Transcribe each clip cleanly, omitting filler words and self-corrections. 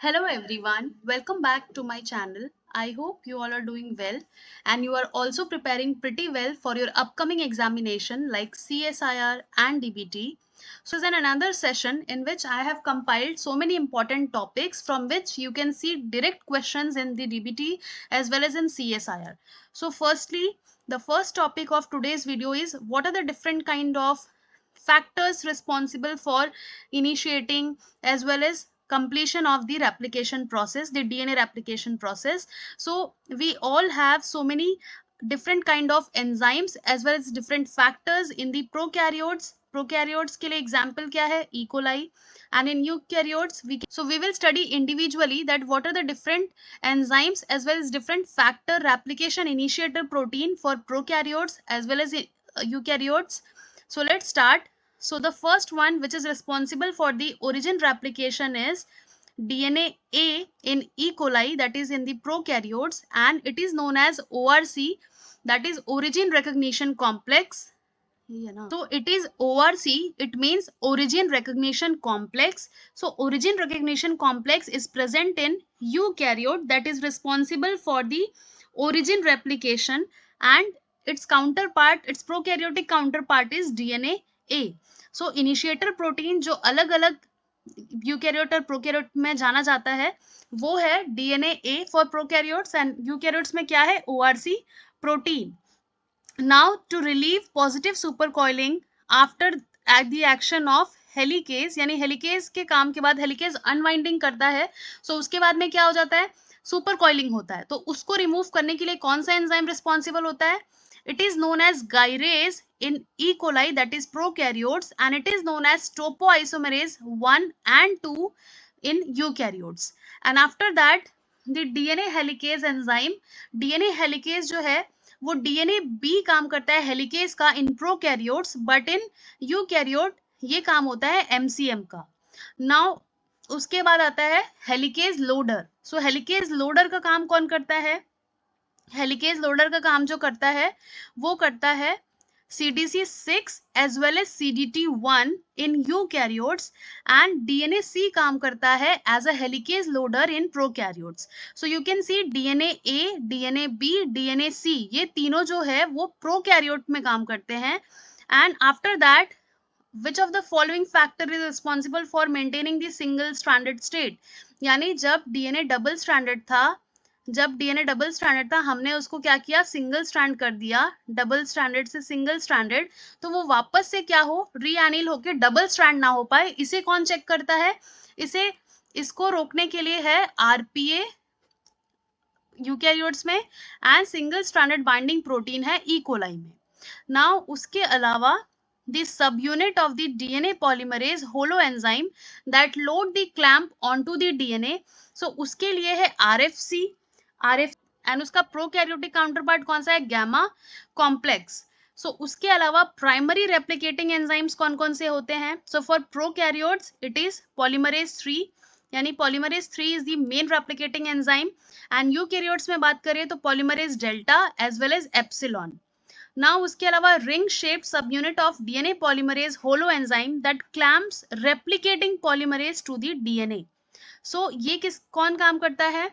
Hello everyone, welcome back to my channel. I hope you all are doing well and you are also preparing pretty well for your upcoming examination like CSIR and DBT. So this is another session in which I have compiled so many important topics from which you can see direct questions in the DBT as well as in CSIR. So firstly, the first topic of today's video is what are the different kind of factors responsible for initiating as well as completion of the replication process, the DNA replication process. So we all have so many different kind of enzymes as well as different factors in the prokaryotes के लिए example क्या है, E. coli, and in eukaryotes we will study individually that what are the different enzymes as well as different factor replication initiator protein for prokaryotes as well as eukaryotes. So let's start. So the first one which is responsible for the origin replication is DNA A in E. coli, that is in the prokaryotes, and it is known as ORC, that is origin recognition complex. So it is ORC, it means origin recognition complex. So origin recognition complex is present in eukaryote, that is responsible for the origin replication, and its counterpart, its prokaryotic counterpart is DNA A. So initiator protein जो अलग अलग eukaryote और prokaryote में जाना जाता है वो है DNA A for prokaryotes and eukaryotes में क्या है ORC protein. Now to relieve positive supercoiling after at the action of helicase, यानी हेलिकेज के काम के बाद हेलिकेज अनवाइंडिंग करता है, सो उसके बाद में क्या हो जाता है, सुपर कॉइलिंग होता है. तो उसको रिमूव करने के लिए कौन सा एंजाइम रिस्पॉन्सिबल होता है? It is known as gyrase in E. coli, that is prokaryotes, and it is known as topoisomerase 1 and 2 in eukaryotes. And after that the DNA helicase enzyme, DNA helicase जो है वो DNA B काम करता है helicase का in prokaryotes, but in eukaryote ये काम होता है एमसीएम का. नाउ उसके बाद आता है हेलिकेज लोडर. सो हेलिकेज लोडर का काम कौन करता है? हेलिकेज लोडर का काम जो करता है वो करता है CDC6 as well as CDT1 in eukaryotes, and DNA C काम करता है as a helicase loader in prokaryotes. So you can see DNA A, DNA B, DNA C ये तीनों जो है वो prokaryote में काम करते हैं. And after that which of the following factor is responsible for maintaining the single stranded state? यानी जब DNA डबल स्ट्रैंडेड था हमने उसको क्या किया, सिंगल स्ट्रैंड कर दिया, डबल स्ट्रैंडेड से सिंगल स्ट्रैंडेड, तो वो वापस से क्या हो, रीएनिल होके डबल स्ट्रैंड ना हो पाए. इसे कौन चेक करता है? इसको रोकने के लिए है आरपीए यूकैरियोट्स में, and single stranded binding protein है ई कोलाई में. नाउ उसके अलावा the subunit of the DNA polymerase holoenzyme that load the clamp onto the DNA. So उसके लिए है RFC, एंड उसका प्रोकैरियोटिक काउंटरपार्ट कौन सा है? Gamma complex. सो उसके अलावा प्राइमरी रेप्लिकेटिंग एंजाइम्स कौन कौन से होते हैं? So for prokaryotes it is polymerase 3, यानी polymerase 3 is the main replicating enzyme. And eukaryotes में बात करें तो polymerase delta as well as epsilon. Now उसके अलावा ring shaped subunit of DNA polymerase holo enzyme that clamps replicating polymerase to the DNA. So ये कौन काम करता है?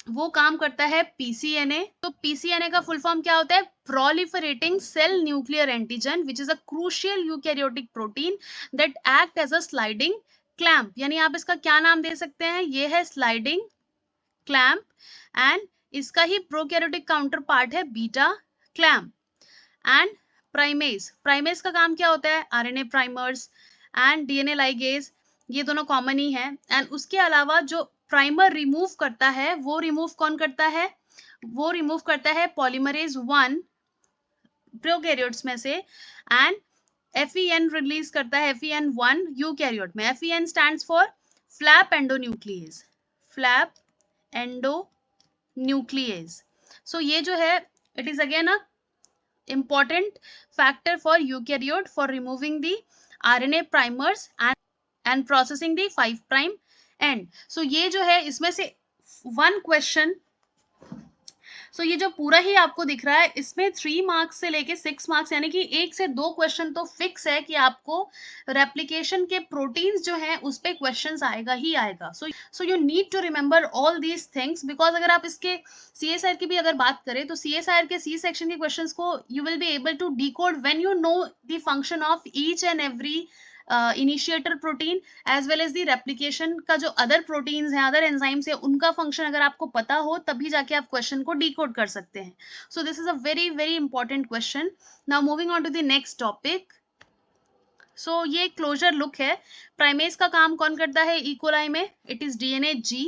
वो काम करता है पीसीएनए. तो पीसीएनए का फुल फॉर्म क्या होता है? Proliferating cell nuclear antigen which is a crucial eukaryotic protein that act as a sliding clamp. यानी आप इसका क्या नाम दे सकते हैं? ये है स्लाइडिंग क्लैंप, एंड इसका ही प्रोकैरियोटिक काउंटर पार्ट है बीटा क्लैंप. एंड प्राइमेज का काम क्या होता है? RNA primers and DNA ligase, ये दोनों कॉमन ही है. एंड उसके अलावा जो प्राइमर रिमूव करता है वो रिमूव कौन करता है? वो रिमूव करता है पॉलीमरेज 1 प्रोकैरियोट्स में से, एंड FEN रिलीज करता है FEN1 यूकैरियोट में. FEN stands for flap endonuclease, flap endonuclease. So ये जो है it is again a important factor for eukaryote for removing the RNA primers and processing the 5' end. So ये जो है इसमें से one question सो ये जो पूरा ही आपको दिख रहा है, इसमें 3 मार्क्स से लेके 6 मार्क्स, यानी कि 1 से 2 क्वेश्चन तो फिक्स है कि आपको रेप्लिकेशन के प्रोटीन्स जो हैं उस पे क्वेश्चंस आएगा ही आएगा. So you need to remember all these things, because अगर आप इसके CSIR की भी अगर बात करें तो CSIR के C सेक्शन के क्वेश्चंस को you will be able to decode when you know the function of each and every initiator protein as well as the replication का जो अदर प्रोटीन्स हैं, अदर एंजाइम्स है, उनका फंक्शन अगर आपको पता हो तभी जाके आप क्वेश्चन को डिकोड कर सकते हैं. So this is a very very important question. Now moving on to the next topic. So ये क्लोजर लुक है. प्राइमेज का काम कौन करता है इकोलाई में? It is DNA G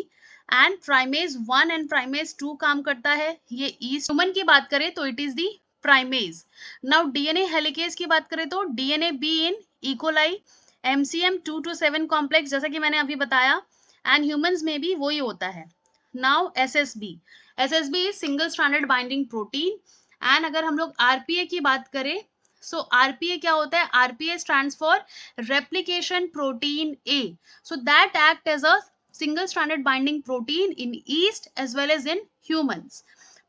and primase 1 and primase 2 काम करता है ये ईस्ट. ह्यूमन की बात करें तो it is the primase. Now DNA helicase की बात करें तो DNA B in E coli, MCM 2 to 7 complex जैसा कि मैंने अभी बताया, एंड ह्यूमंस में भी वही होता है. Now SSB is single stranded binding protein. And अगर हम लोग RPA की बात करें, सो RPA क्या होता है? RPA stands for replication protein A. So that act as a single stranded binding protein in yeast as well as in humans.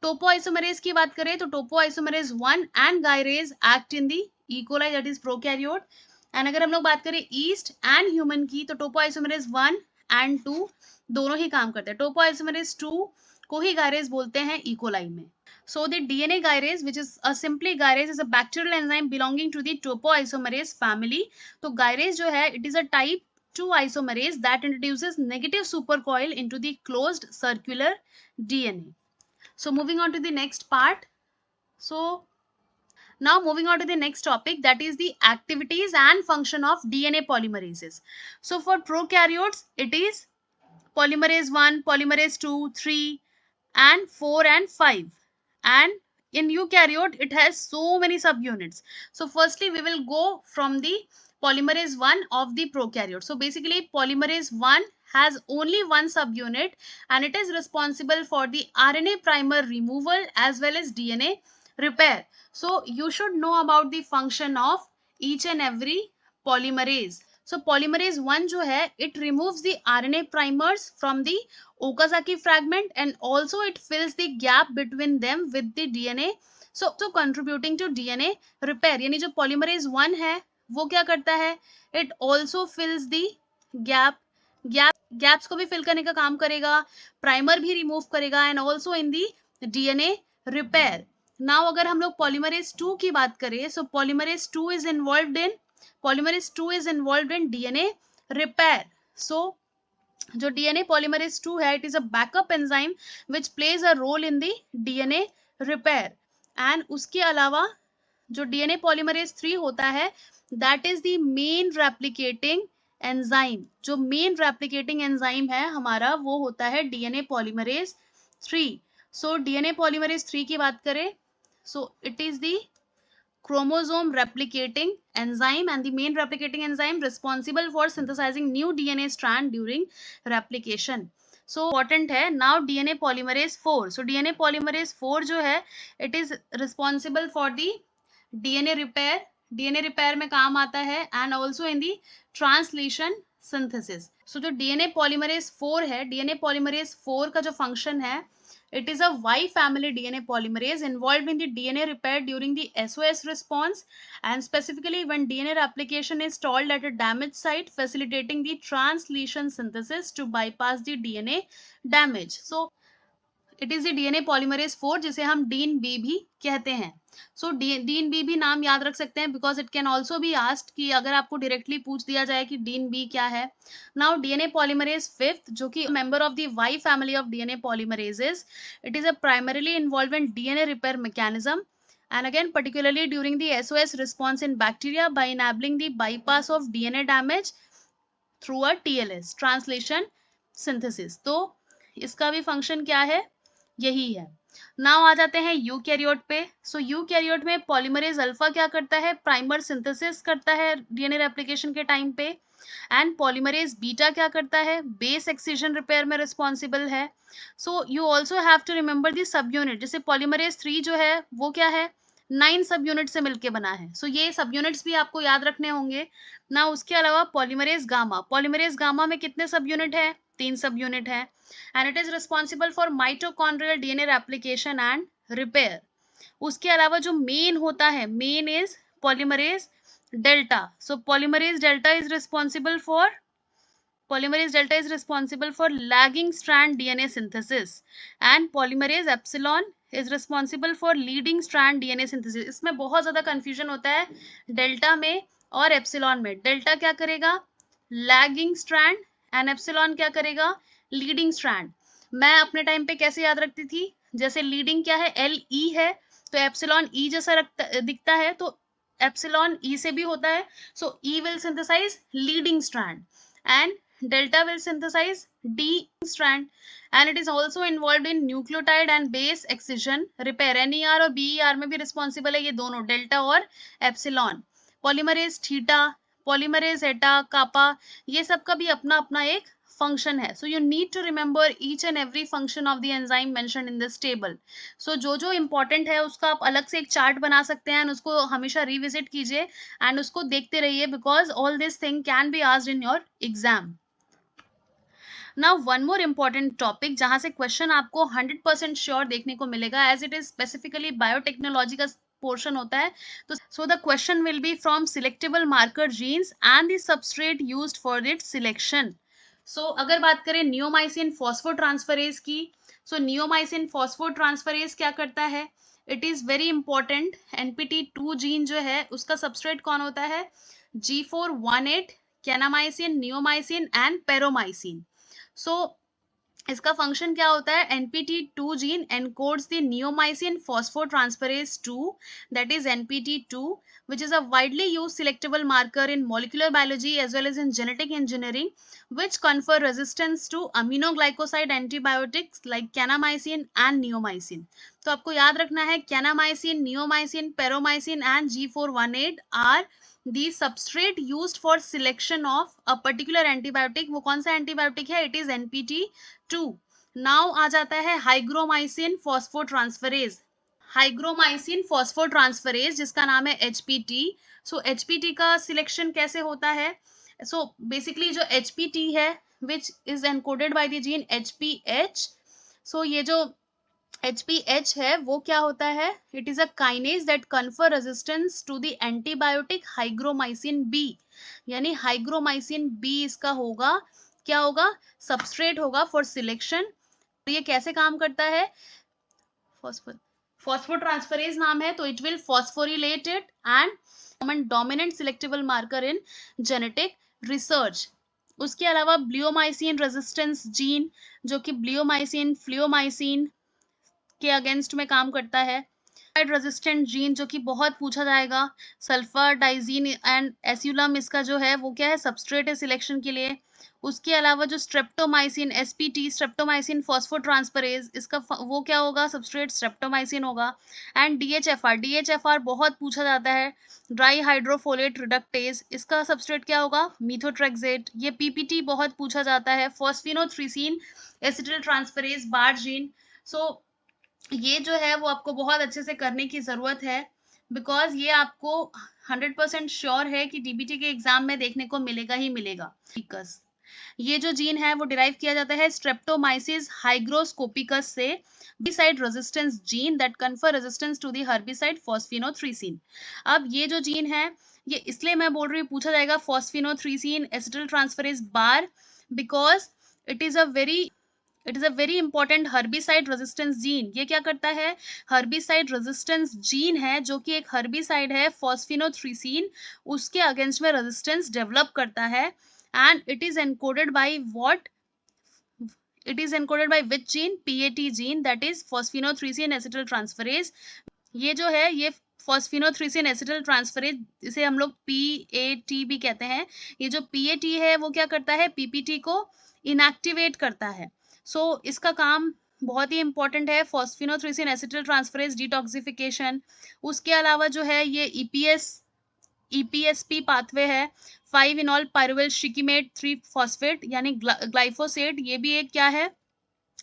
Topoisomerase की बात करें तो topoisomerase 1 and gyrase act in the E. coli, that is prokaryote. And अगर हम लोग बात करें east and human की तो टोपोआइसोमेरेज 1 एंड 2 दोनों ही काम करते हैं. टोपोआइसोमेरेज 2 को ही गायरेज बोलते हैं इकोलाई में. So the DNA gyrase, which is a simply gyrase, is a bacterial enzyme belonging to the topoisomerase family. तो gyrase जो है, it is a type 2 isomerase that introduces negative supercoil into the closed circular DNA. So moving on to the next part. So now moving on to the next topic, that is the activities and function of DNA polymerases. So for prokaryotes, it is polymerase 1, polymerase 2, 3 and 4 and 5. And in eukaryote, it has so many subunits. So firstly, we will go from the polymerase 1 of the prokaryote. So basically, polymerase 1 has only one subunit and it is responsible for the RNA primer removal as well as DNA repair. So you should know about the function of each and every polymerase. So polymerase 1 जो है, it removes the RNA primers from the Okazaki fragment and also it fills the gap between them with the DNA. So contributing to DNA repair. यानी जो polymerase 1 है वो क्या करता है? It also fills the gaps को भी fill करने का काम करेगा, primer भी remove करेगा and also in the DNA repair. Now अगर हम लोग polymerase 2 की बात करें, so polymerase 2 is involved in DNA repair. So जो DNA polymerase 2 है, it is a backup enzyme which plays a role in the DNA repair. And उसके अलावा जो DNA polymerase 3 होता है, that is the main replicating enzyme. जो main replicating enzyme है हमारा, वो होता है DNA polymerase 3. So DNA polymerase 3 की बात करें, so it is the chromosome replicating enzyme and the main replicating enzyme responsible for synthesizing new DNA strand during replication. So important है. Now DNA polymerase 4. So DNA polymerase 4 जो है, it is responsible for the DNA repair. DNA repair में काम आता है and also in the translation synthesis. So जो DNA polymerase 4 है, DNA polymerase 4 का जो function है, it is a Y family DNA polymerase involved in the DNA repair during the SOS response and specifically when DNA replication is stalled at a damaged site, facilitating the translation synthesis to bypass the DNA damage. So it is the DNA polymerase 4 जिसे हम DIN-B भी कहते हैं. So DIN-B भी नाम याद रख सकते हैं because it can also be asked कि अगर आपको directly पूछ दिया जाए कि DIN-B क्या है. Now DNA polymerase 5th जो कि member of the Y family of DNA polymerases, it is a primarily involved in DNA repair mechanism and again particularly during the SOS response in bacteria by enabling the bypass of DNA damage through a TLS translation synthesis. तो इसका भी function क्या है? यही है. Now आ जाते हैं eukaryote पे. सो यूकैरियोट में पॉलीमरेज अल्फा क्या करता है? प्राइमर सिंथेसिस करता है डीएनए रेप्लिकेशन के टाइम पे. एंड पॉलीमरेज बीटा क्या करता है? बेस एक्सिजन रिपेयर में रिस्पॉन्सिबल है. So you also have to remember the subunit. जैसे पॉलीमरेज 3 जो है वो क्या है? 9 सब यूनिट से मिलकर बना है. सो ये सब यूनिट्स भी आपको याद रखने होंगे ना. उसके अलावा पॉलीमरेज गामा में कितने सब यूनिट है? 3 सब यूनिट है, and it is responsible for mitochondrial DNA replication and repair. उसके अलावा जो मेन होता है, main is polymerase delta. So polymerase delta is responsible for lagging strand DNA synthesis, and polymerase epsilon is responsible for leading strand DNA synthesis। इसमें बहुत ज्यादा confusion होता है डेल्टा में और एप्सिलॉन में। डेल्टा क्या करेगा, लैगिंग स्ट्रैंड, एंड एप्सिलॉन क्या करेगा, लीडिंग स्ट्रैंड। मैं अपने टाइम पे कैसे याद रखती थी, जैसे लीडिंग क्या है, एल ई है, तो एप्सिलॉन ई जैसा दिखता है, तो एप्सिलॉन ई से भी होता है। So E will synthesize leading strand and delta will synthesize D strand, and it is also involved in nucleotide and base excision repair। NER और BER में भी रिस्पॉन्सिबल है ये दोनों, डेल्टा और एप्सिलॉन। पॉलीमरेज थीटा, पॉलीमरेज एटा, कापा, ये सब का भी अपना अपना एक फंक्शन है। So you need to remember each and every function of the enzyme mentioned in this table. So जो इंपॉर्टेंट है उसका आप अलग से एक चार्ट बना सकते हैं, उसको हमेशा रिविजिट कीजिए एंड उसको देखते रहिए, because all this thing can be asked in your exam. Now one more important topic जहां से क्वेश्चन आपको 100% श्योर देखने को मिलेगा, as it is specifically biotechnology का पोर्शन होता है। तो so the question will be from selectable marker genes and the substrate used for its selection. So अगर बात करें नियोमाइसिन फॉस्फोट्रांसफरेज की, सो नियोमाइसिन फॉस्फोट्रांसफरेज क्या करता है, it is very important. NPT2 gene जो है उसका सबस्ट्रेट कौन होता है, G418, कैनामाइसिन, नियोमाइसिन एंड पेरोमाइसिन। सो इसका फंक्शन क्या होता है, NPT2 gene encodes the neomycin phosphotransferase 2, that is NPT2, which is a widely used selectable marker in molecular biology as well as in genetic engineering, which confer resistance to aminoglycoside antibiotics like kanamycin and neomycin। तो आपको याद रखना है kanamycin, neomycin, paromycin and G418 are the substrate used for selection of a particular antibiotic। वो कौन सा antibiotic है, it is NPT2। Now आ जाता है हाइग्रोमाइसिन फॉस्फोट्रांसफरेज। हाइग्रोमाइसिन फॉस्फोट्रांसफरेज जिसका नाम है HPT। सो HPT का सिलेक्शन कैसे होता है, सो बेसिकली जो HPT है which is encoded by the gene HPH। So ये जो HPH है वो क्या होता है, it is a kinase that confer resistance to the antibiotic hygromycin B. यानी हाइग्रोमाइसिन बी इसका होगा, क्या होगा, सबस्ट्रेट होगा फॉर सिलेक्शन। ये कैसे काम करता है, फॉस्फोट्रांसफरेज नाम है, तो it will phosphorylate it and dominant selectable marker in genetic research. उसके अलावा ब्लियोमाइसिन रेजिस्टेंस जीन, जो कि ब्लियोमाइसिन फ्लियोमाइसिन के अगेंस्ट में काम करता है। रेजिस्टेंट जीन जो कि बहुत पूछा जाएगा, सल्फर डाइजीन एंड एस्यूलम, इसका जो है वो क्या है, सबस्ट्रेट है सिलेक्शन के लिए। उसके अलावा जो स्ट्रेप्टोमाइसिन SPT, स्ट्रेप्टोमाइसिन फॉस्फोट्रांसफरेज, इसका वो क्या होगा, सबस्ट्रेट स्ट्रेप्टोमाइसिन होगा। एंड DHFR बहुत पूछा जाता है, ड्राई हाइड्रोफोलेट रिडक्टेज, इसका सबस्ट्रेट क्या होगा, मीथोट्रेक्सेट। ये PPT बहुत पूछा जाता है, फॉस्फिनोथ्रीसिन एसिटिल ट्रांसफरेज बार जीन। सो ये जो है वो आपको बहुत अच्छे से करने की जरूरत है, बिकॉज ये आपको 100% श्योर है कि DBT के एग्जाम में देखने को मिलेगा ही मिलेगा। ये जो जीन है वो डिराइव किया जाता है स्ट्रेप्टोमाइसिस हाइग्रोस्कोपिकस से, herbicide resistance gene that confer resistance to the herbicide phosphinothricin. अब ये जो जीन है ये इसलिए मैं बोल रही हूँ पूछा जाएगा phosphinothricin acetyl transferase bar, because it is a very important herbicide resistance gene. ये क्या करता है, हर्बिसाइड रेजिस्टेंस जीन है जो कि एक हर्बिसाइड है फॉस्फिनोथ्रीसिन, उसके अगेंस्ट में रेजिस्टेंस डेवलप करता है। And it is encoded by what, it is encoded by which gene, PAT gene, that is phosphinothricin acetyl transferase. ये जो है ये फॉस्फिनोथ्रीसिन एसिटिल ट्रांसफरेज, इसे हम लोग PAT भी कहते हैं। ये जो PAT है वो क्या करता है, PPT को इनएक्टिवेट करता है। सो इसका काम बहुत ही इंपॉर्टेंट है, फॉस्फिनोथ्रीसिन एसिटिल ट्रांसफरेज डिटॉक्सिफिकेशन। उसके अलावा जो है ये EPSP पाथवे है, 5-enol pyruvyl shikimate 3 फॉस्फेट यानी ग्लाइफोसेट। ये भी एक क्या है,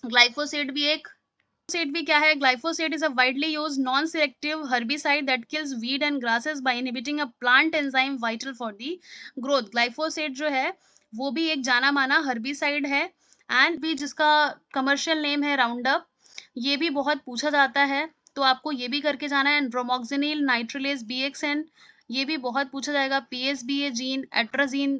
ग्लाइफोसेट भी क्या है, glyphosate is a widely used non selective herbicide that kills weed and grasses by inhibiting a plant enzyme vital for the growth. Glyphosate जो है वो भी एक जाना माना हर्बिसाइड है एंड भी जिसका कमर्शियल नेम है राउंड अप, ये भी बहुत पूछा जाता है, तो आपको ये भी करके जाना है। एंड ब्रोमोक्सिनिल नाइट्रिलेज BXN, ये भी बहुत पूछा जाएगा। PSBA जीन एट्राजीन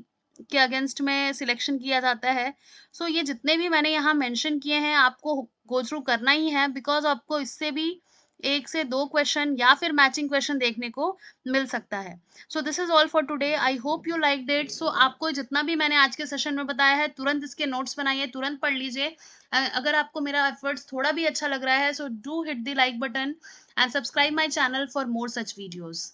के अगेंस्ट में सिलेक्शन किया जाता है। सो ये जितने भी मैंने यहाँ मेंशन किए हैं आपको गो थ्रू करना ही है, बिकॉज आपको इससे भी 1 से 2 क्वेश्चन या फिर मैचिंग क्वेश्चन देखने को मिल सकता है। So this is all for today, I hope you liked it. So आपको जितना भी मैंने आज के सेशन में बताया है, तुरंत इसके नोट्स बनाइए, तुरंत पढ़ लीजिए। अगर आपको मेरा एफर्ट्स थोड़ा भी अच्छा लग रहा है, so do hit the like button and subscribe my channel for more such videos.